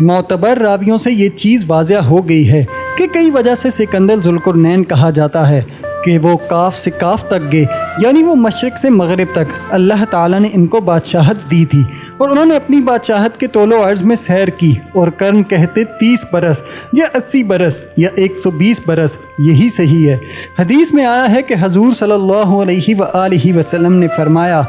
معتبر راویوں سے یہ چیز واضح ہو گئی ہے کہ کئی وجہ سے سکندر ذوالقرنین کہا جاتا ہے کہ وہ کاف سے کاف تک گئے، یعنی وہ مشرق سے مغرب تک اللہ تعالیٰ نے ان کو بادشاہت دی تھی اور انہوں نے اپنی بادشاہت کے طول و عرض میں سیر کی، اور قرن کہتے 30 برس یا 80 برس یا 120 برس، یہی صحیح ہے۔ حدیث میں آیا ہے کہ حضور صلی اللہ علیہ وآلہ وسلم نے فرمایا،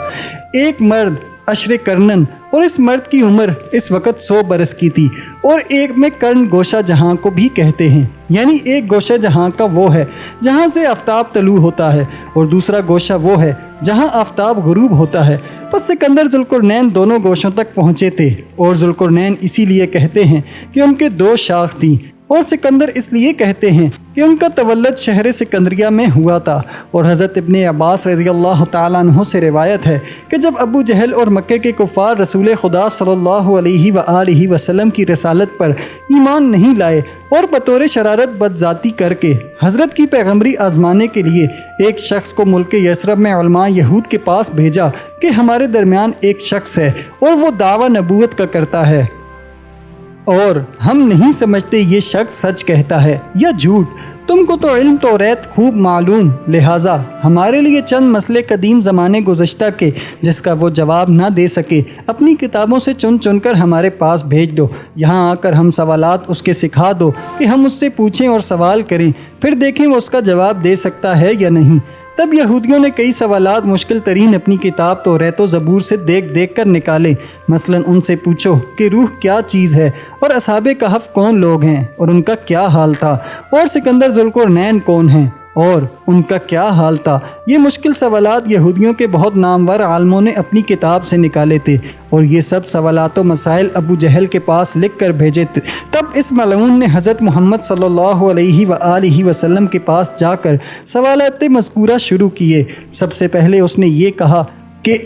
ایک مرد عشر قرنن، اور اس مرد کی عمر اس وقت 100 برس کی تھی، اور ایک میں قرن گوشہ جہاں کو بھی کہتے ہیں، یعنی ایک گوشہ جہاں کا وہ ہے جہاں سے آفتاب طلوع ہوتا ہے، اور دوسرا گوشہ وہ ہے جہاں آفتاب غروب ہوتا ہے۔ پس سکندر ذوالقرنین دونوں گوشوں تک پہنچے تھے، اور ذوالقرنین اسی لیے کہتے ہیں کہ ان کے 2 شاخ تھیں، اور سکندر اس لیے کہتے ہیں کہ ان کا تولد شہر سکندریہ میں ہوا تھا۔ اور حضرت ابن عباس رضی اللہ تعالیٰ عنہ سے روایت ہے کہ جب ابو جہل اور مکہ کے کفار رسول خدا صلی اللہ علیہ وآلہ وسلم کی رسالت پر ایمان نہیں لائے اور بطور شرارت بدذاتی کر کے حضرت کی پیغمبری آزمانے کے لیے ایک شخص کو ملک یثرب میں علماء یہود کے پاس بھیجا کہ ہمارے درمیان ایک شخص ہے اور وہ دعویٰ نبوت کا کرتا ہے، اور ہم نہیں سمجھتے یہ شخص سچ کہتا ہے یا جھوٹ۔ تم کو تو علم توریت خوب معلوم، لہٰذا ہمارے لیے چند مسئلے قدیم زمانے گزشتہ کے جس کا وہ جواب نہ دے سکے اپنی کتابوں سے چن چن کر ہمارے پاس بھیج دو، یہاں آ کر ہم سوالات اس کے سکھا دو کہ ہم اس سے پوچھیں اور سوال کریں، پھر دیکھیں وہ اس کا جواب دے سکتا ہے یا نہیں۔ تب یہودیوں نے کئی سوالات مشکل ترین اپنی کتاب توریت و زبور سے دیکھ کر نکالے، مثلا ان سے پوچھو کہ روح کیا چیز ہے، اور اصحاب کہف کون لوگ ہیں اور ان کا کیا حال تھا، اور سکندر ذوالقرنین کون ہیں اور ان کا کیا حال تھا۔ یہ مشکل سوالات یہودیوں کے بہت نامور عالموں نے اپنی کتاب سے نکالے تھے، اور یہ سب سوالات و مسائل ابو جہل کے پاس لکھ کر بھیجے تھے۔ تب اس ملعون نے حضرت محمد صلی اللہ علیہ وآلہ وسلم کے پاس جا کر سوالات مذکورہ شروع کیے۔ سب سے پہلے اس نے یہ کہا کہ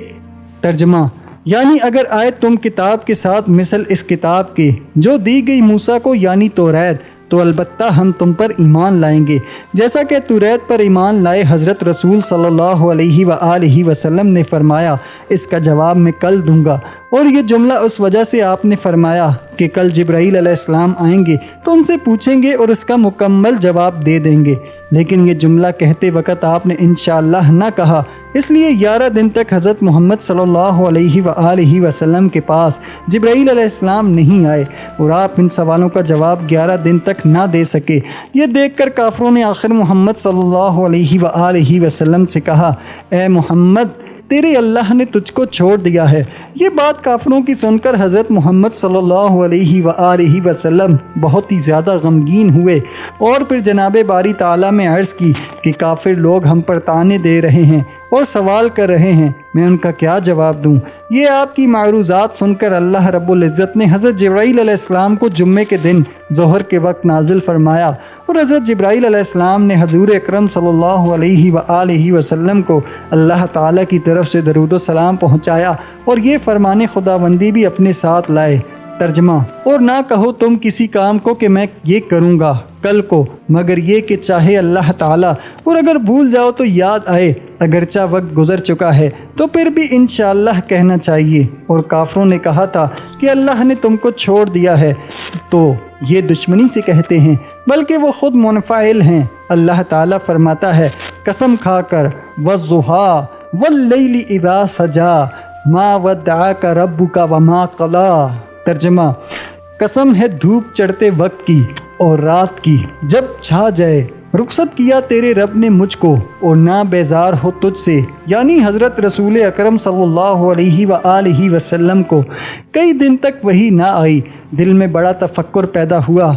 ترجمہ، یعنی اگر آئے تم کتاب کے ساتھ مثل اس کتاب کے جو دی گئی موسیٰ کو یعنی توریت، تو البتہ ہم تم پر ایمان لائیں گے، جیسا کہ توریت پر ایمان لائے حضرت رسول صلی اللہ علیہ وآلہ وسلم نے فرمایا، اس کا جواب میں کل دوں گا۔ اور یہ جملہ اس وجہ سے آپ نے فرمایا کہ کل جبرائیل علیہ السلام آئیں گے تو ان سے پوچھیں گے اور اس کا مکمل جواب دے دیں گے، لیکن یہ جملہ کہتے وقت آپ نے انشاءاللہ نہ کہا، اس لیے 11 دن تک حضرت محمد صلی اللہ علیہ وآلہ وسلم کے پاس جبرائیل علیہ السلام نہیں آئے، اور آپ ان سوالوں کا جواب 11 دن تک نہ دے سکے۔ یہ دیکھ کر کافروں نے آخر محمد صلی اللہ علیہ وآلہ وسلم سے کہا، اے محمد، تیرے اللہ نے تجھ کو چھوڑ دیا ہے۔ یہ بات کافروں کی سن کر حضرت محمد صلی اللہ علیہ وآلہ وسلم بہت ہی زیادہ غمگین ہوئے، اور پھر جناب باری تعالیٰ میں عرض کی کہ کافر لوگ ہم پر طعنے دے رہے ہیں اور سوال کر رہے ہیں، میں ان کا کیا جواب دوں؟ یہ آپ کی معروضات سن کر اللہ رب العزت نے حضرت جبرائیل علیہ السلام کو جمعے کے دن ظہر کے وقت نازل فرمایا، اور حضرت جبرائیل علیہ السلام نے حضور اکرم صلی اللہ علیہ وآلہ وسلم کو اللہ تعالیٰ کی طرف سے درود و سلام پہنچایا، اور یہ فرمان خداوندی بھی اپنے ساتھ لائے۔ ترجمہ، اور نہ کہو تم کسی کام کو کہ میں یہ کروں گا کل کو، مگر یہ کہ چاہے اللہ تعالیٰ، اور اگر بھول جاؤ تو یاد آئے، اگرچہ وقت گزر چکا ہے تو پھر بھی انشاءاللہ کہنا چاہیے۔ اور کافروں نے کہا تھا کہ اللہ نے تم کو چھوڑ دیا ہے، تو یہ دشمنی سے کہتے ہیں بلکہ وہ خود منفعل ہیں۔ اللہ تعالیٰ فرماتا ہے، قسم کھا کر، والضحیٰ واللیل اذا سجا ما ودعک ربک وما قلی۔ ترجمہ، قسم ہے دھوپ چڑھتے وقت کی اور رات کی جب چھا جائے، رخصت کیا تیرے رب نے مجھ کو اور نہ بیزار ہو تجھ سے، یعنی حضرت رسول اکرم صلی اللہ علیہ وآلہ وسلم کو کئی دن تک وحی نہ آئی۔ دل میں بڑا تفکر پیدا ہوا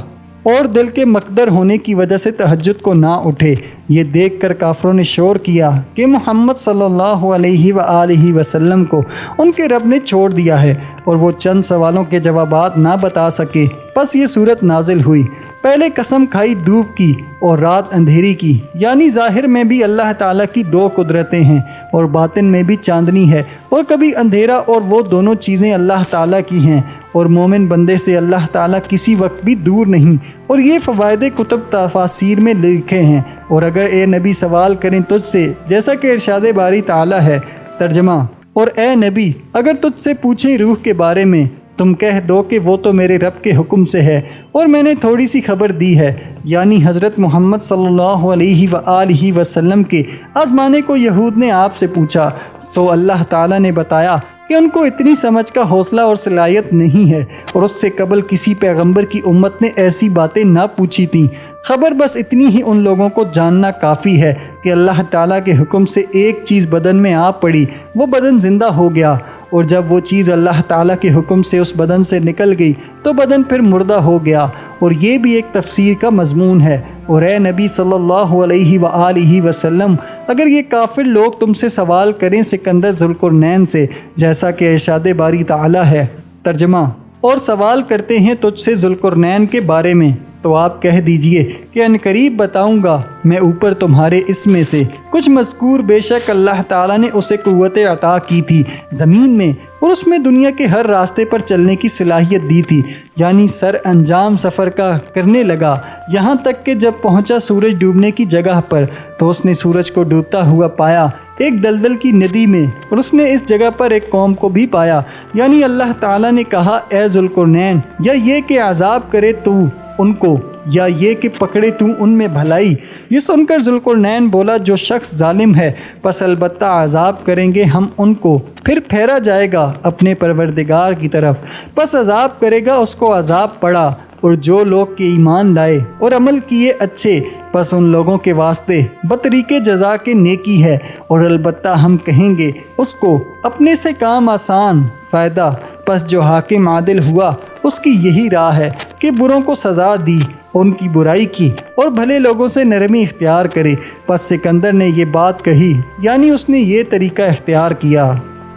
اور دل کے مقدر ہونے کی وجہ سے تہجد کو نہ اٹھے۔ یہ دیکھ کر کافروں نے شور کیا کہ محمد صلی اللہ علیہ وآلہ وسلم کو ان کے رب نے چھوڑ دیا ہے، اور وہ چند سوالوں کے جوابات نہ بتا سکے۔ پس یہ صورت نازل ہوئی۔ پہلے قسم کھائی دھوپ کی اور رات اندھیری کی، یعنی ظاہر میں بھی اللہ تعالیٰ کی 2 قدرتیں ہیں اور باطن میں بھی چاندنی ہے، اور کبھی اندھیرا، اور وہ دونوں چیزیں اللہ تعالیٰ کی ہیں، اور مومن بندے سے اللہ تعالیٰ کسی وقت بھی دور نہیں۔ اور یہ فوائد کتب تفاسیر میں لکھے ہیں۔ اور اگر اے نبی سوال کریں تجھ سے، جیسا کہ ارشاد باری تعالیٰ ہے۔ ترجمہ، اور اے نبی اگر تجھ سے پوچھیں روح کے بارے میں تم کہہ دو کہ وہ تو میرے رب کے حکم سے ہے اور میں نے تھوڑی سی خبر دی ہے، یعنی حضرت محمد صلی اللہ علیہ وآلہ وسلم کے آزمانے کو یہود نے آپ سے پوچھا، سو اللہ تعالیٰ نے بتایا کہ ان کو اتنی سمجھ کا حوصلہ اور صلاحیت نہیں ہے، اور اس سے قبل کسی پیغمبر کی امت نے ایسی باتیں نہ پوچھی تھیں۔ خبر بس اتنی ہی ان لوگوں کو جاننا کافی ہے کہ اللہ تعالیٰ کے حکم سے ایک چیز بدن میں آ پڑی، وہ بدن زندہ ہو گیا، اور جب وہ چیز اللہ تعالیٰ کے حکم سے اس بدن سے نکل گئی تو بدن پھر مردہ ہو گیا، اور یہ بھی ایک تفسیر کا مضمون ہے۔ اور اے نبی صلی اللہ علیہ وآلہ وسلم، اگر یہ کافر لوگ تم سے سوال کریں سکندر ذوالقرنین سے، جیسا کہ ارشاد باری تعالیٰ ہے، ترجمہ، اور سوال کرتے ہیں تجھ سے ذوالقرنین کے بارے میں، تو آپ کہہ دیجئے کہ عنقریب بتاؤں گا میں اوپر تمہارے اس میں سے کچھ مذکور، بے شک اللہ تعالیٰ نے اسے قوت عطا کی تھی زمین میں، اور اس میں دنیا کے ہر راستے پر چلنے کی صلاحیت دی تھی، یعنی سر انجام سفر کا کرنے لگا، یہاں تک کہ جب پہنچا سورج ڈوبنے کی جگہ پر تو اس نے سورج کو ڈوبتا ہوا پایا ایک دلدل کی ندی میں، اور اس نے اس جگہ پر ایک قوم کو بھی پایا، یعنی اللہ تعالیٰ نے کہا اے ذوالقرنین، یا یہ کہ عذاب کرے تو ان کو، یا یہ کہ پکڑے تو ان میں بھلائی۔ یہ سن کر ذوالقرنین بولا، جو شخص ظالم ہے پس البتہ عذاب کریں گے ہم ان کو، پھر پھیرا جائے گا اپنے پروردگار کی طرف، پس عذاب کرے گا اس کو عذاب پڑا، اور جو لوگ کے ایمان لائے اور عمل کیے اچھے پس ان لوگوں کے واسطے بطریقے جزا کے نیکی ہے، اور البتہ ہم کہیں گے اس کو اپنے سے کام آسان فائدہ، پس جو حاکم عادل ہوا اس کی یہی راہ ہے کہ بروں کو سزا دی، ان کی برائی کی، اور بھلے لوگوں سے نرمی اختیار کرے۔ پس سکندر نے یہ بات کہی، یعنی اس نے یہ طریقہ اختیار کیا۔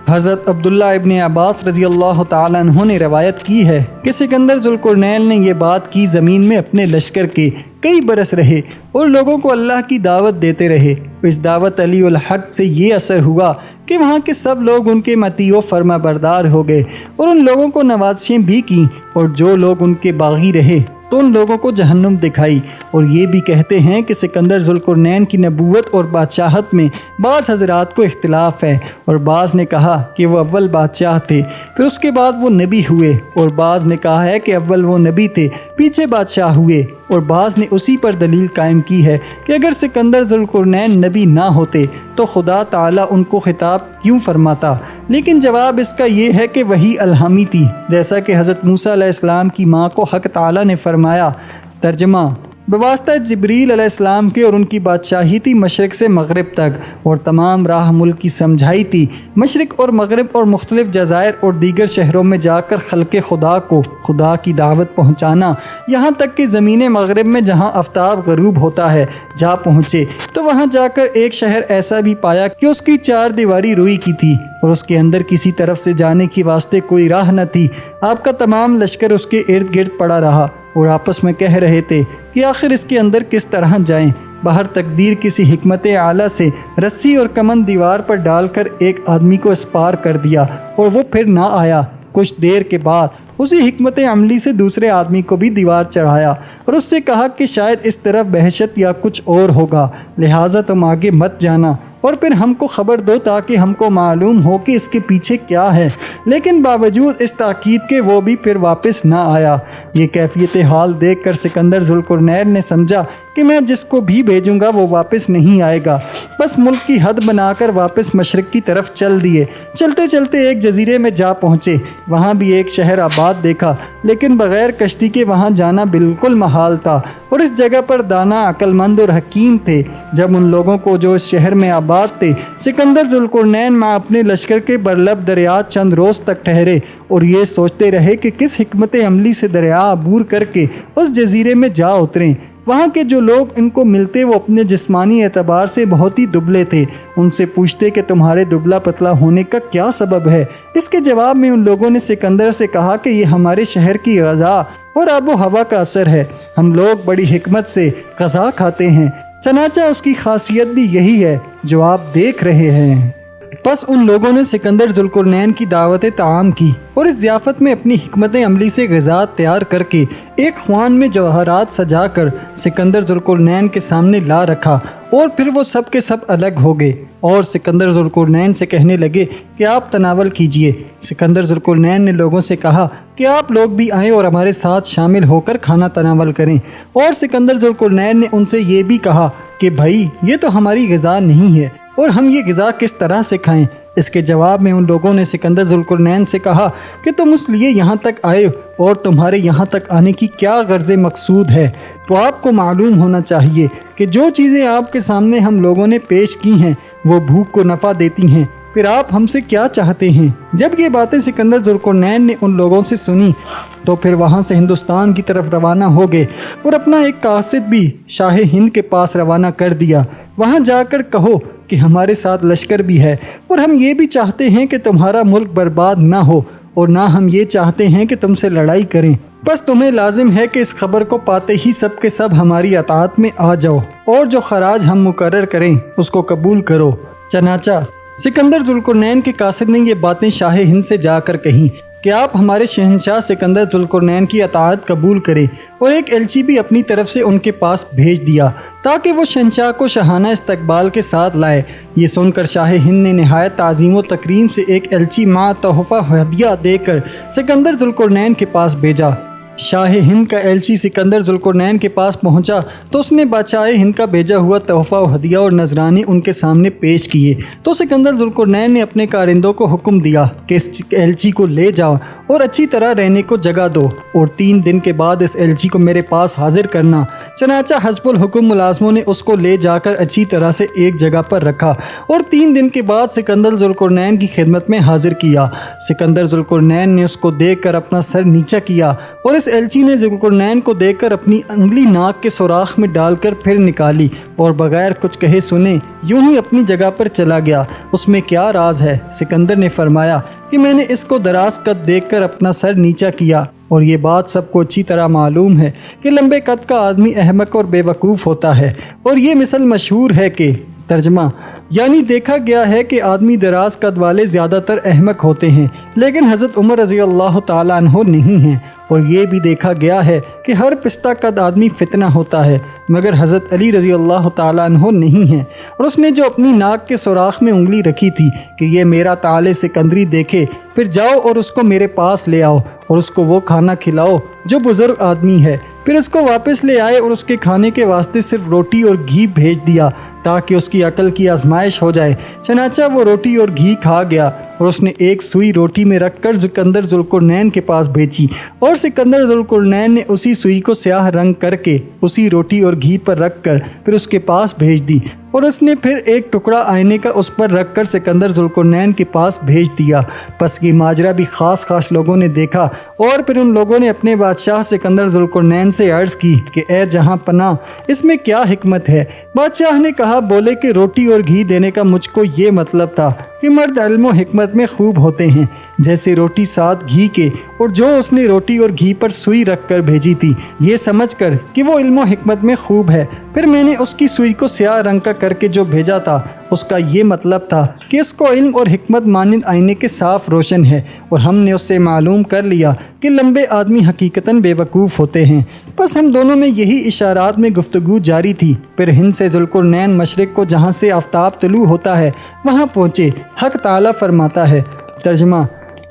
حضرت عبداللہ ابن عباس رضی اللہ تعالیٰ عنہ نے روایت کی ہے کہ سکندر ذوالقرنین نے یہ بات کی زمین میں اپنے لشکر کے کئی برس رہے اور لوگوں کو اللہ کی دعوت دیتے رہے۔ اس دعوت علی الحق سے یہ اثر ہوا کہ وہاں کے سب لوگ ان کے مطیع و فرما بردار ہو گئے، اور ان لوگوں کو نوازشیں بھی کیں، اور جو لوگ ان کے باغی رہے تو ان لوگوں کو جہنم دکھائی۔ اور یہ بھی کہتے ہیں کہ سکندر ذوالقرنین کی نبوت اور بادشاہت میں بعض حضرات کو اختلاف ہے، اور بعض نے کہا کہ وہ اول بادشاہ تھے پھر اس کے بعد وہ نبی ہوئے، اور بعض نے کہا ہے کہ اول وہ نبی تھے پیچھے بادشاہ ہوئے، اور بعض نے اسی پر دلیل قائم کی ہے کہ اگر سکندر ذوالقرنین نبی نہ ہوتے تو خدا تعالیٰ ان کو خطاب کیوں فرماتا؟ لیکن جواب اس کا یہ ہے کہ وہی الہامی تھی، جیسا کہ حضرت موسیٰ علیہ السلام کی ماں کو حق تعالیٰ نے فرمایا۔ ترجمہ، بواسطہ جبریل علیہ السلام کے، اور ان کی بادشاہی تھی مشرق سے مغرب تک، اور تمام راہ ملک کی سمجھائی تھی مشرق اور مغرب اور مختلف جزائر اور دیگر شہروں میں جا کر خلق خدا کو خدا کی دعوت پہنچانا، یہاں تک کہ زمین مغرب میں جہاں آفتاب غروب ہوتا ہے جا پہنچے، تو وہاں جا کر ایک شہر ایسا بھی پایا کہ اس کی 4 دیواری روئی کی تھی، اور اس کے اندر کسی طرف سے جانے کی واسطے کوئی راہ نہ تھی۔ آپ کا تمام لشکر اس کے ارد گرد پڑا رہا، اور آپس میں کہہ رہے تھے کہ آخر اس کے اندر کس طرح جائیں۔ باہر تقدیر کسی حکمت اعلیٰ سے رسی اور کمن دیوار پر ڈال کر ایک آدمی کو اس پار کر دیا، اور وہ پھر نہ آیا۔ کچھ دیر کے بعد اسی حکمت عملی سے دوسرے آدمی کو بھی دیوار چڑھایا، اور اس سے کہا کہ شاید اس طرف بحشت یا کچھ اور ہوگا، لہٰذا تم آگے مت جانا، اور پھر ہم کو خبر دو تاکہ ہم کو معلوم ہو کہ اس کے پیچھے کیا ہے۔ لیکن باوجود اس تاکید کے وہ بھی پھر واپس نہ آیا۔ یہ کیفیت حال دیکھ کر سکندر ذوالقرنین نے سمجھا کہ میں جس کو بھی بھیجوں گا وہ واپس نہیں آئے گا، بس ملک کی حد بنا کر واپس مشرق کی طرف چل دیے۔ چلتے چلتے ایک جزیرے میں جا پہنچے، وہاں بھی ایک شہر آباد دیکھا، لیکن بغیر کشتی کے وہاں جانا بالکل محال تھا، اور اس جگہ پر دانا، عقل مند اور حکیم تھے۔ جب ان لوگوں کو جو اس شہر میں آباد تھے سکندر ذوالقرنین مع اپنے لشکر کے برلب دریا چند روز تک ٹھہرے، اور یہ سوچتے رہے کہ کس حکمت عملی سے دریا عبور کر کے اس جزیرے میں جا اتریں۔ وہاں کے جو لوگ ان کو ملتے وہ اپنے جسمانی اعتبار سے بہت ہی دبلے تھے۔ ان سے پوچھتے کہ تمہارے دبلا پتلا ہونے کا کیا سبب ہے؟ اس کے جواب میں ان لوگوں نے سکندر سے کہا کہ یہ ہمارے شہر کی غذا اور آب و ہوا کا اثر ہے، ہم لوگ بڑی حکمت سے غذا کھاتے ہیں، چنانچہ اس کی خاصیت بھی یہی ہے جو آپ دیکھ رہے ہیں۔ پس ان لوگوں نے سکندر ذوالقرنین کی دعوت طعام کی، اور اس ضیافت میں اپنی حکمت عملی سے غذا تیار کر کے ایک خوان میں جواہرات سجا کر سکندر ذوالقرنین کے سامنے لا رکھا، اور پھر وہ سب کے سب الگ ہو گئے اور سکندر ذوالقرنین سے کہنے لگے کہ آپ تناول کیجئے۔ سکندر ذوالقرنین نے لوگوں سے کہا کہ آپ لوگ بھی آئیں اور ہمارے ساتھ شامل ہو کر کھانا تناول کریں، اور سکندر ذوالقرنین نے ان سے یہ بھی کہا کہ بھائی یہ تو ہماری غذا نہیں ہے اور ہم یہ غذا کس طرح سے کھائیں۔ اس کے جواب میں ان لوگوں نے سکندر ذوالقرنین سے کہا کہ تم اس لیے یہاں تک آئے اور تمہارے یہاں تک آنے کی کیا غرض مقصود ہے؟ تو آپ کو معلوم ہونا چاہیے کہ جو چیزیں آپ کے سامنے ہم لوگوں نے پیش کی ہیں وہ بھوک کو نفع دیتی ہیں، پھر آپ ہم سے کیا چاہتے ہیں؟ جب یہ باتیں سکندر ذوالقرنین نے ان لوگوں سے سنی تو پھر وہاں سے ہندوستان کی طرف روانہ ہو گئے اور اپنا ایک قاصد بھی شاہ ہند کے پاس روانہ کر دیا۔ وہاں جا کر کہو کہ ہمارے ساتھ لشکر بھی ہے اور ہم یہ بھی چاہتے ہیں کہ تمہارا ملک برباد نہ ہو اور نہ ہم یہ چاہتے ہیں کہ تم سے لڑائی کریں، بس تمہیں لازم ہے کہ اس خبر کو پاتے ہی سب کے سب ہماری اطاعت میں آ جاؤ اور جو خراج ہم مقرر کریں اس کو قبول کرو۔ چنانچہ سکندر ذوالقرنین کے قاصد نے یہ باتیں شاہ ہند سے جا کر کہیں کہ آپ ہمارے شہنشاہ سکندر ذوالقرنین کی اطاعت قبول کریں، اور ایک ایلچی بھی اپنی طرف سے ان کے پاس بھیج دیا تاکہ وہ شہنشاہ کو شاہانہ استقبال کے ساتھ لائے۔ یہ سن کر شاہ ہند نے نہایت تعظیم و تکریم سے ایک ایلچی مع تحفہ ہدیہ دے کر سکندر ذوالقرنین کے پاس بھیجا۔ شاہ ہند کا ایلچی سکندر ذوالقرنین کے پاس پہنچا تو اس نے بادشاہ ہند کا بھیجا ہوا تحفہ و ہدیہ اور نذرانے ان کے سامنے پیش کیے، تو سکندر ذوالقرنین نے اپنے کارندوں کو حکم دیا کہ اس ایلچی کو لے جاؤ اور اچھی طرح رہنے کو جگہ دو اور 3 دن کے بعد اس ایلچی کو میرے پاس حاضر کرنا۔ چنانچہ حسب الحکم ملازموں نے اس کو لے جا کر اچھی طرح سے ایک جگہ پر رکھا اور 3 دن کے بعد سکندر ذوالقرنین کی خدمت میں حاضر کیا۔ سکندر ذوالقرنین نے اس کو دیکھ کر اپنا سر نیچا کیا اور اس ایلچی نے ذوالقرنین کو دیکھ کر اپنی انگلی ناک کے سوراخ میں ڈال کر پھر نکالی اور بغیر کچھ کہے سنے یوں ہی اپنی جگہ پر چلا گیا۔ اس میں کیا راز ہے؟ سکندر نے فرمایا کہ میں نے اس کو دراز قد دیکھ کر اپنا سر نیچا کیا، اور یہ بات سب کو اچھی طرح معلوم ہے کہ لمبے قد کا آدمی احمق اور بے وقوف ہوتا ہے، اور یہ مثل مشہور ہے کہ ترجمہ یعنی دیکھا گیا ہے کہ آدمی دراز قد والے زیادہ تر احمق ہوتے ہیں لیکن حضرت عمر رضی اللہ تعالیٰ عنہ نہیں ہیں، اور یہ بھی دیکھا گیا ہے کہ ہر پستہ قد آدمی فتنہ ہوتا ہے مگر حضرت علی رضی اللہ تعالیٰ عنہ نہیں ہیں۔ اور اس نے جو اپنی ناک کے سوراخ میں انگلی رکھی تھی کہ یہ میرا طالع سکندری دیکھے، پھر جاؤ اور اس کو میرے پاس لے آؤ اور اس کو وہ کھانا کھلاؤ جو بزرگ آدمی ہے۔ پھر اس کو واپس لے آئے اور اس کے کھانے کے واسطے صرف روٹی اور گھی بھیج دیا تاکہ اس کی عقل کی آزمائش ہو جائے۔ چنانچہ وہ روٹی اور گھی کھا گیا اور اس نے ایک سوئی روٹی میں رکھ کر سکندر ذوالقرنین کے پاس بھیجی، اور سکندر ذوالقرنین نے اسی سوئی کو سیاہ رنگ کر کے اسی روٹی اور گھی پر رکھ کر پھر اس کے پاس بھیج دی، اور اس نے پھر ایک ٹکڑا آئینے کا اس پر رکھ کر سکندر ذوالقرنین کے پاس بھیج دیا۔ پس یہ ماجرا بھی خاص لوگوں نے دیکھا، اور پھر ان لوگوں نے اپنے بادشاہ سکندر ذوالقرنین سے عرض کی کہ اے جہاں پناہ، اس میں کیا حکمت ہے؟ بادشاہ نے کہا بولے کہ روٹی اور گھی دینے کا مجھ کو یہ مطلب تھا کہ مرد علم و حکمت میں خوب ہوتے ہیں، جیسے روٹی ساتھ گھی کے، اور جو اس نے روٹی اور گھی پر سوئی رکھ کر بھیجی تھی یہ سمجھ کر کہ وہ علم و حکمت میں خوب ہے، پھر میں نے اس کی سوئی کو سیاہ رنگ کا کر کے جو بھیجا تھا اس کا یہ مطلب تھا کہ اس کو علم اور حکمت مانند آئینے کے صاف روشن ہے، اور ہم نے اس سے معلوم کر لیا کہ لمبے آدمی حقیقتاً بے وقوف ہوتے ہیں۔ بس ہم دونوں میں یہی اشارات میں گفتگو جاری تھی، پھر ہند سے ذوالقرنین مشرق کو جہاں سے آفتاب طلوع ہوتا ہے وہاں پہنچے۔ حق تعالیٰ فرماتا ہے ترجمہ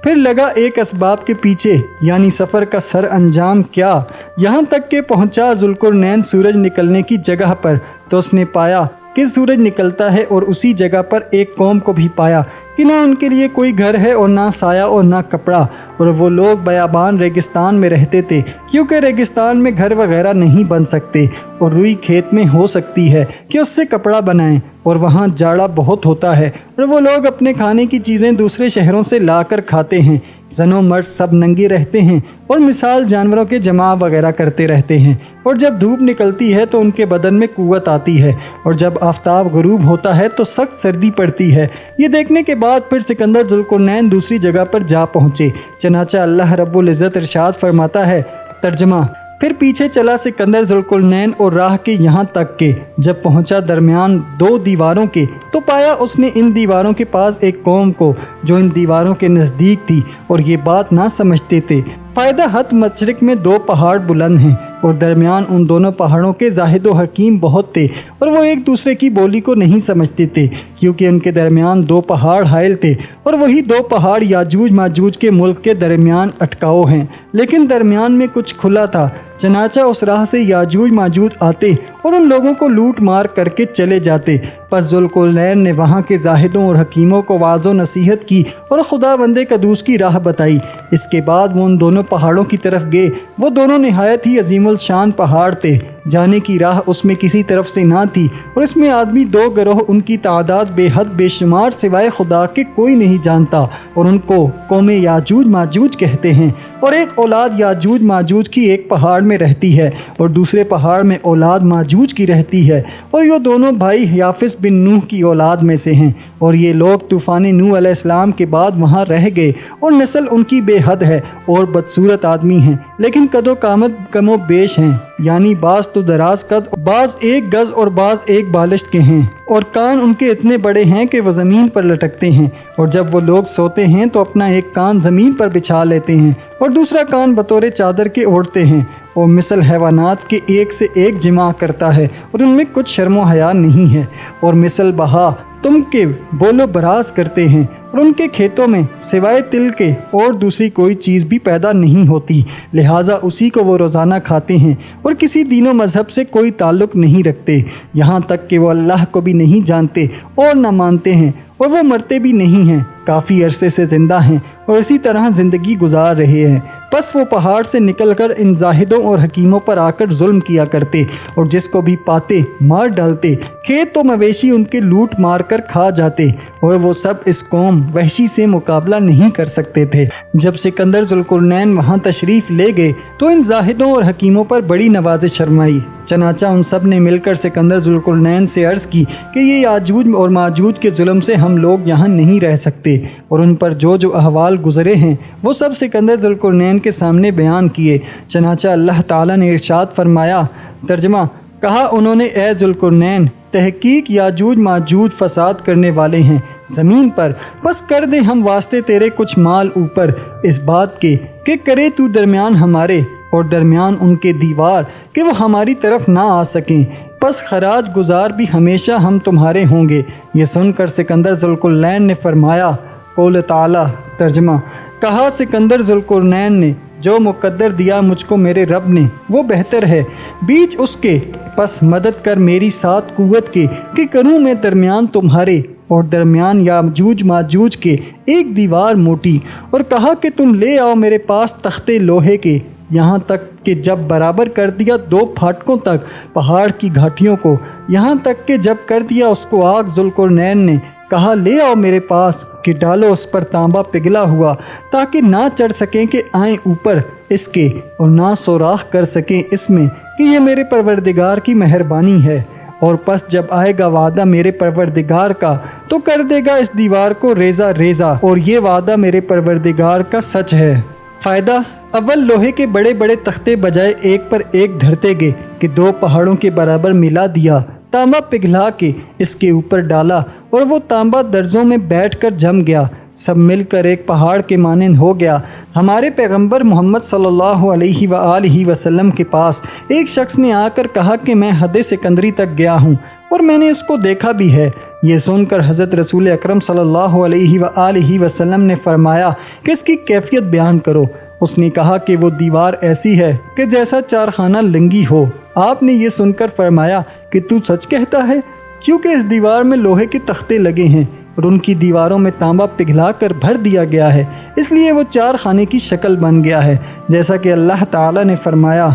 پھر لگا ایک اسباب کے پیچھے، یعنی سفر کا سر انجام کیا، یہاں تک کہ پہنچا ذوالقرنین سورج نکلنے کی جگہ پر، تو اس نے پایا کہ سورج نکلتا ہے، اور اسی جگہ پر ایک قوم کو بھی پایا کہ نہ ان کے لیے کوئی گھر ہے اور نہ سایہ اور نہ کپڑا، اور وہ لوگ بیابان ریگستان میں رہتے تھے کیونکہ ریگستان میں گھر وغیرہ نہیں بن سکتے، اور روئی کھیت میں ہو سکتی ہے کہ اس سے کپڑا بنائیں، اور وہاں جاڑا بہت ہوتا ہے، اور وہ لوگ اپنے کھانے کی چیزیں دوسرے شہروں سے لا کر کھاتے ہیں۔ زن و مرد سب ننگے رہتے ہیں اور مثال جانوروں کے جمع وغیرہ کرتے رہتے ہیں، اور جب دھوپ نکلتی ہے تو ان کے بدن میں قوت آتی ہے، اور جب آفتاب غروب ہوتا ہے تو سخت سردی پڑتی ہے۔ یہ دیکھنے کے بعد پھر سکندر ذوالقرنین دوسری جگہ پر جا پہنچے۔ چنانچہ اللہ رب العزت ارشاد فرماتا ہے ترجمہ پھر پیچھے چلا سکندر ذوالقرنین اور راہ کے یہاں تک کہ جب پہنچا درمیان 2 دیواروں کے، تو پایا اس نے ان دیواروں کے پاس ایک قوم کو جو ان دیواروں کے نزدیک تھی اور یہ بات نہ سمجھتے تھے، فائدہ حت مشرق میں 2 پہاڑ بلند ہیں اور درمیان ان دونوں پہاڑوں کے زاہد و حکیم بہت تھے اور وہ ایک دوسرے کی بولی کو نہیں سمجھتے تھے کیونکہ ان کے درمیان 2 پہاڑ حائل تھے اور وہی 2 پہاڑ یاجوج ماجوج کے ملک کے درمیان اٹکاؤ ہیں، لیکن درمیان میں کچھ کھلا تھا، چنانچہ اس راہ سے یاجوج ماجوج آتے اور ان لوگوں کو لوٹ مار کر کے چلے جاتے۔ پس ذوالقرنین نے وہاں کے زاہدوں اور حکیموں کو واعظ و نصیحت کی اور خدا بندے قدوس کی راہ بتائی۔ اس کے بعد وہ ان دونوں پہاڑوں کی طرف گئے۔ وہ دونوں نہایت ہی عظیم الشان پہاڑ تھے، جانے کی راہ اس میں کسی طرف سے نہ تھی اور اس میں آدمی 2 گروہ، ان کی تعداد بے حد بے شمار سوائے خدا کے کوئی نہیں جانتا، اور ان کو قوم یاجوج ماجوج کہتے ہیں۔ اور ایک اولاد یاجوج ماجوج کی ایک پہاڑ میں رہتی ہے اور دوسرے پہاڑ میں اولاد ماجوج کی رہتی ہے، اور یہ دونوں بھائی یافس بن نوح کی اولاد میں سے ہیں، اور یہ لوگ طوفان نوح علیہ السلام کے بعد وہاں رہ گئے، اور نسل ان کی بے حد ہے اور بدصورت آدمی ہیں، لیکن قد و قامت کم و بیش ہیں، یعنی بعض تو دراز قد، بعض 1 گز اور بعض 1 بالشت کے ہیں، اور کان ان کے اتنے بڑے ہیں کہ وہ زمین پر لٹکتے ہیں، اور جب وہ لوگ سوتے ہیں تو اپنا ایک کان زمین پر بچھا لیتے ہیں اور دوسرا کان بطور چادر کے اوڑھتے ہیں، اور مثل حیوانات کے ایک سے ایک جمع کرتا ہے اور ان میں کچھ شرم و حیا نہیں ہے، اور مثل بہا تم کے بول و براز کرتے ہیں، اور ان کے کھیتوں میں سوائے تل کے اور دوسری کوئی چیز بھی پیدا نہیں ہوتی، لہٰذا اسی کو وہ روزانہ کھاتے ہیں اور کسی دین و مذہب سے کوئی تعلق نہیں رکھتے، یہاں تک کہ وہ اللہ کو بھی نہیں جانتے اور نہ مانتے ہیں، اور وہ مرتے بھی نہیں ہیں، کافی عرصے سے زندہ ہیں اور اسی طرح زندگی گزار رہے ہیں۔ پس وہ پہاڑ سے نکل کر ان زاہدوں اور حکیموں پر آ کر ظلم کیا کرتے اور جس کو بھی پاتے مار ڈالتے، کھیت و مویشی ان کے لوٹ مار کر کھا جاتے، اور وہ سب اس قوم وحشی سے مقابلہ نہیں کر سکتے تھے۔ جب سکندر ذوالقرنین وہاں تشریف لے گئے تو ان زاہدوں اور حکیموں پر بڑی نوازش فرمائی، چنانچہ ان سب نے مل کر سکندر ذوالقرنین سے عرض کی کہ یہ یاجوج اور ماجوج کے ظلم سے ہم لوگ یہاں نہیں رہ سکتے، اور ان پر جو احوال گزرے ہیں وہ سب سکندر ذوالقرنین کے سامنے بیان کیے۔ چنانچہ اللہ تعالیٰ نے ارشاد فرمایا، ترجمہ، کہا انہوں نے اے ذوالقرنین، تحقیق یاجوج ماجوج فساد کرنے والے ہیں زمین پر، بس کر دے ہم واسطے تیرے کچھ مال اوپر اس بات کے کہ کرے تو درمیان ہمارے اور درمیان ان کے دیوار کہ وہ ہماری طرف نہ آ سکیں، پس خراج گزار بھی ہمیشہ ہم تمہارے ہوں گے۔ یہ سن کر سکندر ذوالقرنین نے فرمایا، قول تعالیٰ، ترجمہ، کہا سکندر ذوالقرنین نے، جو مقدر دیا مجھ کو میرے رب نے وہ بہتر ہے بیچ اس کے، پس مدد کر میری ساتھ قوت کے کہ کروں میں درمیان تمہارے اور درمیان یاجوج ماجوج کے ایک دیوار موٹی، اور کہا کہ تم لے آؤ میرے پاس تختے لوہے کے، یہاں تک کہ جب برابر کر دیا 2 پھاٹکوں تک پہاڑ کی گھاٹیوں کو، یہاں تک کہ جب کر دیا اس کو آگ، ذوالقرنین نے کہا لے آؤ میرے پاس کہ ڈالو اس پر تانبا پگھلا ہوا تاکہ نہ چڑھ سکیں کہ آئیں اوپر اس کے اور نہ سوراخ کر سکیں اس میں کہ یہ میرے پروردگار کی مہربانی ہے، اور پس جب آئے گا وعدہ میرے پروردگار کا تو کر دے گا اس دیوار کو ریزہ ریزہ، اور یہ وعدہ میرے پروردگار کا سچ ہے۔ فائدہ، اول لوہے کے بڑے بڑے تختے بجائے ایک پر ایک دھرتے گئے کہ 2 پہاڑوں کے برابر ملا دیا، تانبا پگھلا کے اس کے اوپر ڈالا اور وہ تانبا درزوں میں بیٹھ کر جم گیا، سب مل کر ایک پہاڑ کے مانند ہو گیا۔ ہمارے پیغمبر محمد صلی اللہ علیہ وآلہ وسلم کے پاس ایک شخص نے آ کر کہا کہ میں حد سکندری تک گیا ہوں اور میں نے اس کو دیکھا بھی ہے۔ یہ سن کر حضرت رسول اکرم صلی اللہ علیہ وآلہ وسلم نے فرمایا کہ اس کی کیفیت بیان کرو۔ اس نے کہا کہ وہ دیوار ایسی ہے کہ جیسا 4 خانہ لنگی ہو۔ آپ نے یہ سن کر فرمایا کہ تو سچ کہتا ہے، کیونکہ اس دیوار میں لوہے کے تختے لگے ہیں اور ان کی دیواروں میں تانبا پگھلا کر بھر دیا گیا ہے، اس لیے وہ 4 خانے کی شکل بن گیا ہے، جیسا کہ اللہ تعالیٰ نے فرمایا۔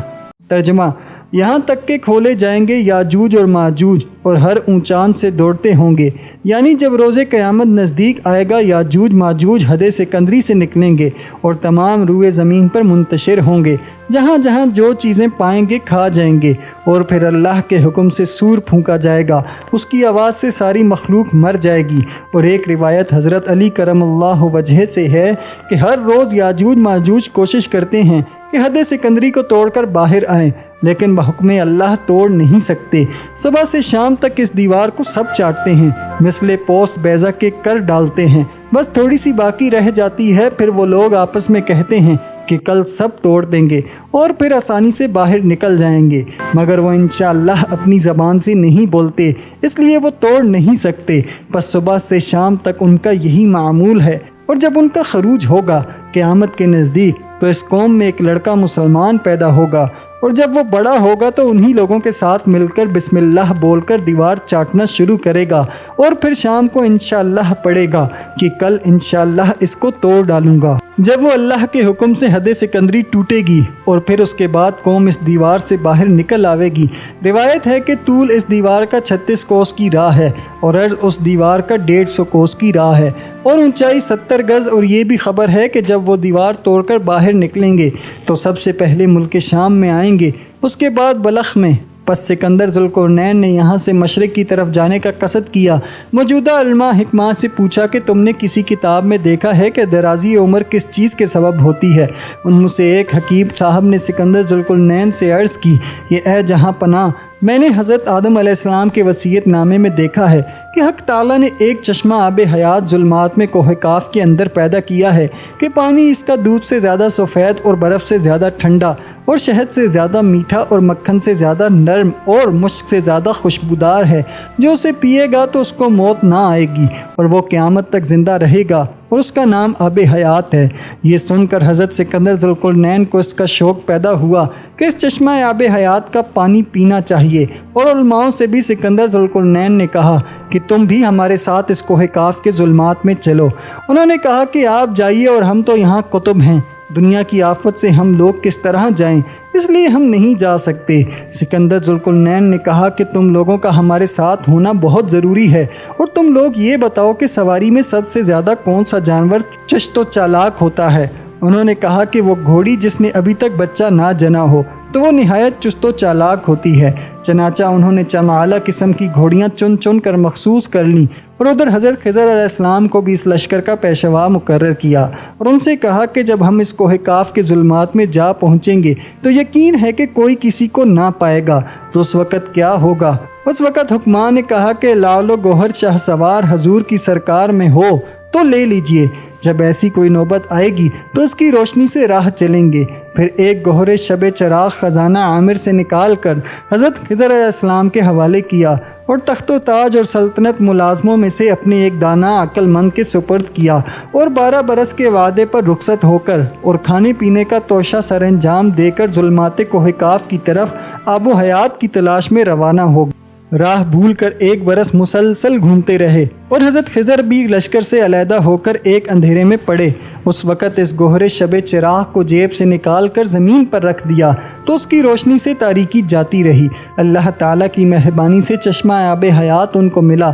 ترجمہ، یہاں تک کہ کھولے جائیں گے یاجوج اور ماجوج اور ہر اونچان سے دوڑتے ہوں گے، یعنی جب روز قیامت نزدیک آئے گا یاجوج ماجوج حد سکندری سے نکلیں گے اور تمام روئے زمین پر منتشر ہوں گے، جہاں جہاں جو چیزیں پائیں گے کھا جائیں گے، اور پھر اللہ کے حکم سے سور پھونکا جائے گا، اس کی آواز سے ساری مخلوق مر جائے گی۔ اور ایک روایت حضرت علی کرم اللہ وجہ سے ہے کہ ہر روز یاجوج ماجوج کوشش کرتے ہیں کہ حد سکندری کو توڑ کر باہر آئیں، لیکن بحکم اللہ توڑ نہیں سکتے۔ صبح سے شام تک اس دیوار کو سب چاٹتے ہیں، مثل پوست بیضہ کے کر ڈالتے ہیں، بس تھوڑی سی باقی رہ جاتی ہے، پھر وہ لوگ آپس میں کہتے ہیں کہ کل سب توڑ دیں گے اور پھر آسانی سے باہر نکل جائیں گے، مگر وہ انشاءاللہ اپنی زبان سے نہیں بولتے، اس لیے وہ توڑ نہیں سکتے۔ بس صبح سے شام تک ان کا یہی معمول ہے، اور جب ان کا خروج ہوگا قیامت کے نزدیک تو اس قوم میں ایک لڑکا مسلمان پیدا ہوگا، اور جب وہ بڑا ہوگا تو انہی لوگوں کے ساتھ مل کر بسم اللہ بول کر دیوار چاٹنا شروع کرے گا، اور پھر شام کو انشاءاللہ پڑے گا کہ کل انشاءاللہ اس کو توڑ ڈالوں گا۔ جب وہ اللہ کے حکم سے حد سکندری ٹوٹے گی اور پھر اس کے بعد قوم اس دیوار سے باہر نکل آوے گی۔ روایت ہے کہ طول اس دیوار کا 36 کوس کی راہ ہے اور عرض اس دیوار کا 150 کوس کی راہ ہے اور اونچائی 70 گز، اور یہ بھی خبر ہے کہ جب وہ دیوار توڑ کر باہر نکلیں گے تو سب سے پہلے ملک شام میں آئیں گے، اس کے بعد بلخ میں۔ پس سکندر ذوالقرنین نے یہاں سے مشرق کی طرف جانے کا قصد کیا۔ موجودہ علماء حکمات سے پوچھا کہ تم نے کسی کتاب میں دیکھا ہے کہ درازی عمر کس چیز کے سبب ہوتی ہے؟ ان میں سے ایک حکیم صاحب نے سکندر ذوالقرنین سے عرض کی، یہ اے جہاں پناہ، میں نے حضرت آدم علیہ السلام کے وصیت نامے میں دیکھا ہے کہ حق تعالیٰ نے ایک چشمہ آب حیات ظلمات میں کوہ کاف کے اندر پیدا کیا ہے کہ پانی اس کا دودھ سے زیادہ سفید اور برف سے زیادہ ٹھنڈا اور شہد سے زیادہ میٹھا اور مکھن سے زیادہ نرم اور مشک سے زیادہ خوشبودار ہے۔ جو اسے پیے گا تو اس کو موت نہ آئے گی اور وہ قیامت تک زندہ رہے گا، اور اس کا نام آب حیات ہے۔ یہ سن کر حضرت سکندر ذوالقرنین کو اس کا شوق پیدا ہوا کہ اس چشمہ آب حیات کا پانی پینا چاہیے، اور علماؤں سے بھی سکندر ذوالقرنین نے کہا کہ تم بھی ہمارے ساتھ اس کوہ کاف کے ظلمات میں چلو۔ انہوں نے کہا کہ آپ جائیے، اور ہم تو یہاں کتب ہیں، دنیا کی آفت سے ہم لوگ کس طرح جائیں، اس لیے ہم نہیں جا سکتے۔ سکندر ذوالقرنین نے کہا کہ تم لوگوں کا ہمارے ساتھ ہونا بہت ضروری ہے، اور تم لوگ یہ بتاؤ کہ سواری میں سب سے زیادہ کون سا جانور چست و چالاک ہوتا ہے؟ انہوں نے کہا کہ وہ گھوڑی جس نے ابھی تک بچہ نہ جنا ہو، تو وہ نہایت چست و چالاک ہوتی ہے۔ چنانچہ انہوں نے چند اعلیٰ قسم کی گھوڑیاں چن چن کر مخصوص کر لیں، اور ادھر حضرت خضر علیہ السلام کو بھی اس لشکر کا پیشوا مقرر کیا، اور ان سے کہا کہ جب ہم اس کوہ کاف کے ظلمات میں جا پہنچیں گے تو یقین ہے کہ کوئی کسی کو نہ پائے گا، تو اس وقت کیا ہوگا؟ اس وقت حکماں نے کہا کہ لعل و گوہر شاہ سوار حضور کی سرکار میں ہو تو لے لیجئے، جب ایسی کوئی نوبت آئے گی تو اس کی روشنی سے راہ چلیں گے۔ پھر ایک گوہر شب چراغ خزانہ عامر سے نکال کر حضرت خضر علیہ السلام کے حوالے کیا، اور تخت و تاج اور سلطنت ملازموں میں سے اپنے ایک دانہ عقل مند کے سپرد کیا، اور 12 برس کے وعدے پر رخصت ہو کر اور کھانے پینے کا توشہ سر انجام دے کر ظلمات کوہ کاف کی طرف آب و حیات کی تلاش میں روانہ ہو گئے۔ راہ بھول کر 1 برس مسلسل گھومتے رہے، اور حضرت خضر بھی لشکر سے علیحدہ ہو کر ایک اندھیرے میں پڑے۔ اس وقت اس گوہر شب چراغ کو جیب سے نکال کر زمین پر رکھ دیا تو اس کی روشنی سے تاریکی جاتی رہی۔ اللہ تعالیٰ کی مہربانی سے چشمہ آب حیات ان کو ملا۔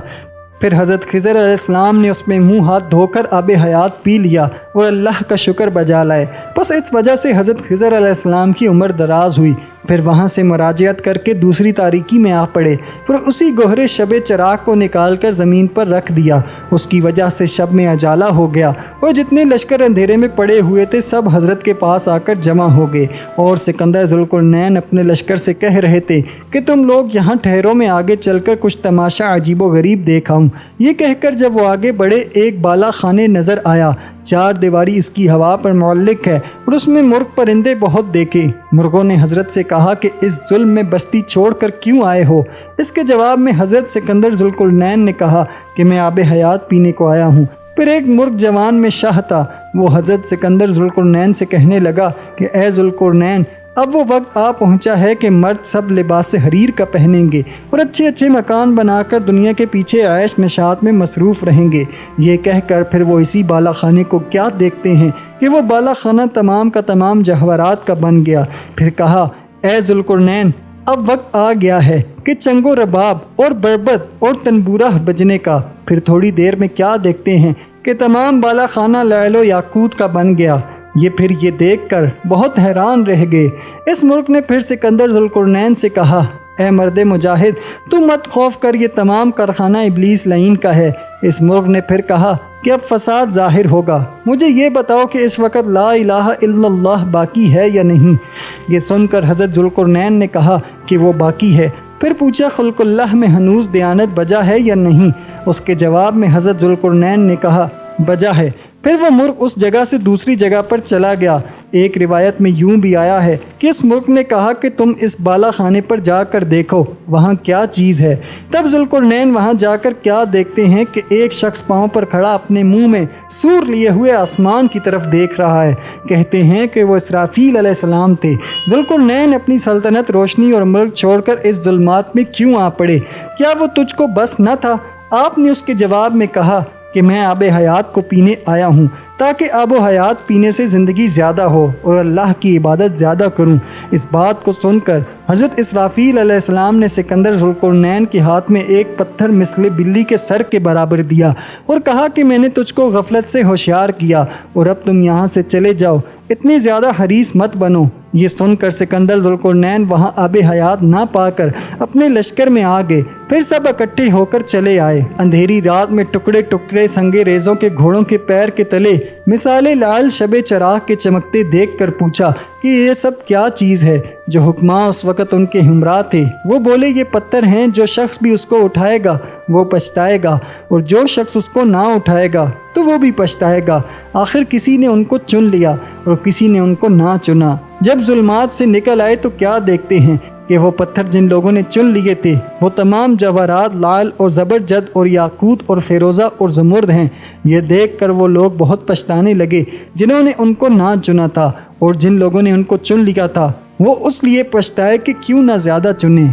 پھر حضرت خضر علیہ السلام نے اس میں منہ ہاتھ دھو کر آب حیات پی لیا اور اللہ کا شکر بجا لائے۔ بس اس وجہ سے حضرت خضر علیہ السلام کی عمر دراز ہوئی۔ پھر وہاں سے مراجعت کر کے دوسری تاریکی میں آ پڑے، پھر اسی گوہر شب چراغ کو نکال کر زمین پر رکھ دیا۔ اس کی وجہ سے شب میں اجالا ہو گیا، اور جتنے لشکر اندھیرے میں پڑے ہوئے تھے سب حضرت کے پاس آ کر جمع ہو گئے، اور سکندر ذوالقرنین اپنے لشکر سے کہہ رہے تھے کہ تم لوگ یہاں ٹھہرو، میں آگے چل کر کچھ تماشا عجیب و غریب دیکھا ہوں۔ یہ کہہ کر جب وہ آگے بڑھے ایک بالا خانے نظر آیا، 4 دیواری اس کی ہوا پر معلق ہے، اور اس میں مرغ پرندے بہت دیکھے۔ مرغوں نے حضرت سے کہا کہ اس ظلم میں بستی چھوڑ کر کیوں آئے ہو؟ اس کے جواب میں حضرت سکندر ذوالقرنین نے کہا کہ میں آب حیات پینے کو آیا ہوں۔ پھر ایک مرغ جوان میں شاہ تھا، وہ حضرت سکندر ذوالقرنین سے کہنے لگا کہ اے ذوالقرنین، اب وہ وقت آ پہنچا ہے کہ مرد سب لباس حریر کا پہنیں گے اور اچھے اچھے مکان بنا کر دنیا کے پیچھے عیش نشاط میں مصروف رہیں گے۔ یہ کہہ کر پھر وہ اسی بالا خانے کو کیا دیکھتے ہیں کہ وہ بالا خانہ تمام کا تمام جواہرات کا بن گیا۔ پھر کہا اے ذوالقرنین، اب وقت آ گیا ہے کہ چنگ و رباب اور بربط اور تنبورہ بجنے کا۔ پھر تھوڑی دیر میں کیا دیکھتے ہیں کہ تمام بالا خانہ لعل و یاقوت کا بن گیا۔ پھر یہ دیکھ کر بہت حیران رہ گئے۔ اس مرغ نے پھر سکندر ذوالقرنین سے کہا اے مرد مجاہد، تو مت خوف کر، یہ تمام کارخانہ ابلیس لعین کا ہے۔ اس مرغ نے پھر کہا کہ اب فساد ظاہر ہوگا، مجھے یہ بتاؤ کہ اس وقت لا الہ الا اللہ باقی ہے یا نہیں؟ یہ سن کر حضرت ذوالقرنین نے کہا کہ وہ باقی ہے۔ پھر پوچھا خلق اللہ میں ہنوز دیانت بجا ہے یا نہیں؟ اس کے جواب میں حضرت ذوالقرنین نے کہا بجا ہے۔ پھر وہ مرغ اس جگہ سے دوسری جگہ پر چلا گیا۔ ایک روایت میں یوں بھی آیا ہے کہ اس مرغ نے کہا کہ تم اس بالا خانے پر جا کر دیکھو وہاں کیا چیز ہے۔ تب ذوالقرنین وہاں جا کر کیا دیکھتے ہیں کہ ایک شخص پاؤں پر کھڑا اپنے منہ میں سور لیے ہوئے آسمان کی طرف دیکھ رہا ہے۔ کہتے ہیں کہ وہ اسرافیل علیہ السلام تھے۔ ذوالقرنین اپنی سلطنت، روشنی اور ملک چھوڑ کر اس ظلمات میں کیوں آ پڑے؟ کیا وہ تجھ کو بس نہ تھا؟ آپ نے اس کے جواب میں کہا کہ میں آب حیات کو پینے آیا ہوں تاکہ آب و حیات پینے سے زندگی زیادہ ہو اور اللہ کی عبادت زیادہ کروں۔ اس بات کو سن کر حضرت اسرافیل علیہ السلام نے سکندر ذوالقرنین کے ہاتھ میں ایک پتھر مثل بلی کے سر کے برابر دیا اور کہا کہ میں نے تجھ کو غفلت سے ہوشیار کیا اور اب تم یہاں سے چلے جاؤ، اتنے زیادہ حریص مت بنو۔ یہ سن کر سکندر ذوالقرنین وہاں آب حیات نہ پا کر اپنے لشکر میں آ گئے۔ پھر سب اکٹھے ہو کر چلے آئے۔ اندھیری رات میں ٹکڑے ٹکڑے سنگے ریزوں کے گھوڑوں کے پیر کے تلے مثالے لال شب چراغ کے چمکتے دیکھ کر پوچھا کہ یہ سب کیا چیز ہے؟ جو حکماں اس وقت ان کے ہمراہ تھے وہ بولے یہ پتھر ہیں، جو شخص بھی اس کو اٹھائے گا وہ پچھتائے گا اور جو شخص اس کو نہ اٹھائے گا تو وہ بھی پچھتائے گا۔ آخر کسی نے ان کو چن لیا اور کسی نے ان کو نہ چنا۔ جب ظلمات سے نکل آئے تو کیا دیکھتے ہیں کہ وہ پتھر جن لوگوں نے چن لیے تھے وہ تمام جواہرات لال اور زبرجد اور یاقوت اور فیروزہ اور زمرد ہیں۔ یہ دیکھ کر وہ لوگ بہت پچھتانے لگے جنہوں نے ان کو نہ چنا تھا، اور جن لوگوں نے ان کو چن لیا تھا وہ اس لیے پچھتائے کہ کیوں نہ زیادہ چنے۔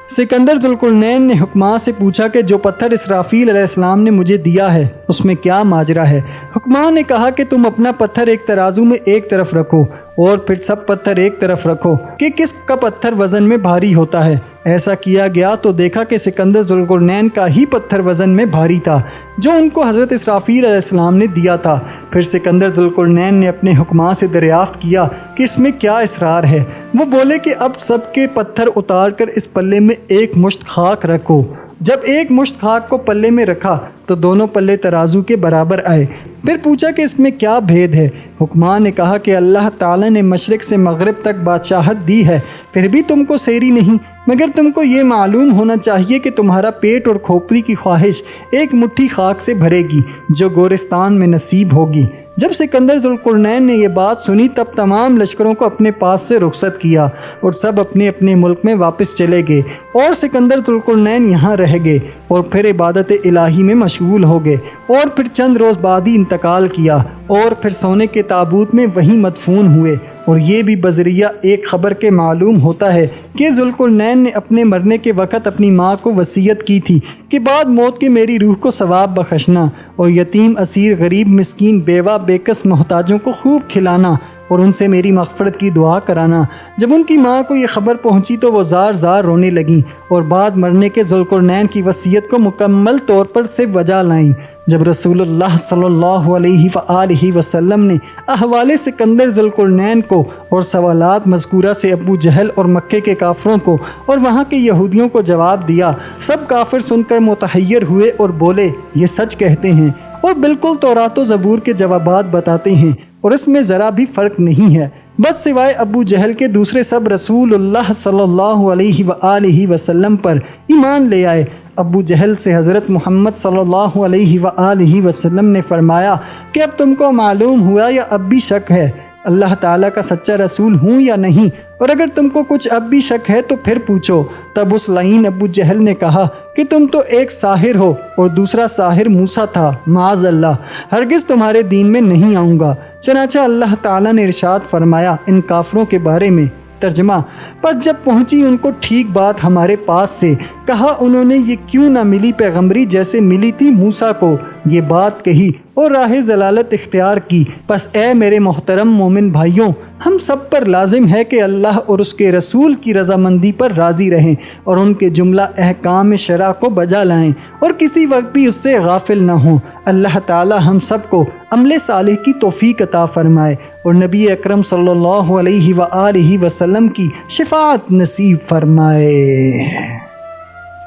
سکندر ذوالقرنین نے حکماں سے پوچھا کہ جو پتھر اسرافیل علیہ السلام نے مجھے دیا ہے اس میں کیا ماجرا ہے؟ حکماں نے کہا کہ تم اپنا پتھر ایک ترازو میں ایک طرف رکھو اور پھر سب پتھر ایک طرف رکھو کہ کس کا پتھر وزن میں بھاری ہوتا ہے۔ ایسا کیا گیا تو دیکھا کہ سکندر ذوالقرنین کا ہی پتھر وزن میں بھاری تھا جو ان کو حضرت اسرافیل علیہ السلام نے دیا تھا۔ پھر سکندر ذوالقرنین نے اپنے حکماں سے دریافت کیا کہ اس میں کیا اسرار ہے؟ وہ بولے کہ اب سب کے پتھر اتار کر اس پلے میں ایک مشت خاک رکھو۔ جب ایک مشت خاک کو پلے میں رکھا تو دونوں پلے ترازو کے برابر آئے۔ پھر پوچھا کہ اس میں کیا بھید ہے؟ حکماں نے کہا کہ اللہ تعالیٰ نے مشرق سے مغرب تک بادشاہت دی ہے، پھر بھی تم کو سیری نہیں، مگر تم کو یہ معلوم ہونا چاہیے کہ تمہارا پیٹ اور کھوپڑی کی خواہش ایک مٹھی خاک سے بھرے گی جو گورستان میں نصیب ہوگی۔ جب سکندر ذوالقرنین نے یہ بات سنی تب تمام لشکروں کو اپنے پاس سے رخصت کیا اور سب اپنے اپنے ملک میں واپس چلے گئے، اور سکندر ذوالقرنین یہاں رہ گئے اور پھر عبادت الہی میں مشغول ہو گئے، اور پھر چند روز بعد ہی انتقال کیا اور پھر سونے کے تابوت میں وہیں مدفون ہوئے۔ اور یہ بھی بذریعہ ایک خبر کے معلوم ہوتا ہے کہ ذوالقرنین نے اپنے مرنے کے وقت اپنی ماں کو وصیت کی تھی کہ بعد موت کے میری روح کو ثواب بخشنا اور یتیم، اسیر، غریب، مسکین، بیوہ، بےکس، محتاجوں کو خوب کھلانا اور ان سے میری مغفرت کی دعا کرانا۔ جب ان کی ماں کو یہ خبر پہنچی تو وہ زار زار رونے لگیں اور بعد مرنے کے ذوالقرنین کی وصیت کو مکمل طور پر سے وجہ لائیں۔ جب رسول اللہ صلی اللہ علیہ وآلہ وسلم نے احوال سکندر ذوالقرنین کو اور سوالات مذکورہ سے ابو جہل اور مکے کے کافروں کو اور وہاں کے یہودیوں کو جواب دیا، سب کافر سن کر متحیر ہوئے اور بولے یہ سچ کہتے ہیں اور بالکل تورات و زبور کے جوابات بتاتے ہیں اور اس میں ذرا بھی فرق نہیں ہے، بس سوائے ابو جہل کے دوسرے سب رسول اللہ صلی اللہ علیہ وآلہ وسلم پر ایمان لے آئے۔ ابو جہل سے حضرت محمد صلی اللہ علیہ وآلہ وسلم نے فرمایا کہ اب تم کو معلوم ہوا یا اب بھی شک ہے اللہ تعالیٰ کا سچا رسول ہوں یا نہیں، اور اگر تم کو کچھ اب بھی شک ہے تو پھر پوچھو۔ تب اس لعین ابو جہل نے کہا کہ تم تو ایک ساحر ہو اور دوسرا ساحر موسیٰ تھا، معاذ اللہ، ہرگز تمہارے دین میں نہیں آؤں گا۔ چنانچہ اللہ تعالیٰ نے ارشاد فرمایا ان کافروں کے بارے میں، ترجمہ: پس جب پہنچی ان کو ٹھیک بات ہمارے پاس سے، کہا انہوں نے یہ کیوں نہ ملی پیغمبری جیسے ملی تھی موسیٰ کو، یہ بات کہی اور راہ ضلالت اختیار کی۔ پس اے میرے محترم مومن بھائیوں، ہم سب پر لازم ہے کہ اللہ اور اس کے رسول کی رضامندی پر راضی رہیں اور ان کے جملہ احکام شرع کو بجا لائیں اور کسی وقت بھی اس سے غافل نہ ہوں۔ اللہ تعالی ہم سب کو عمل صالح کی توفیق عطا فرمائے اور نبی اکرم صلی اللہ علیہ وآلہ وسلم کی شفاعت نصیب فرمائے۔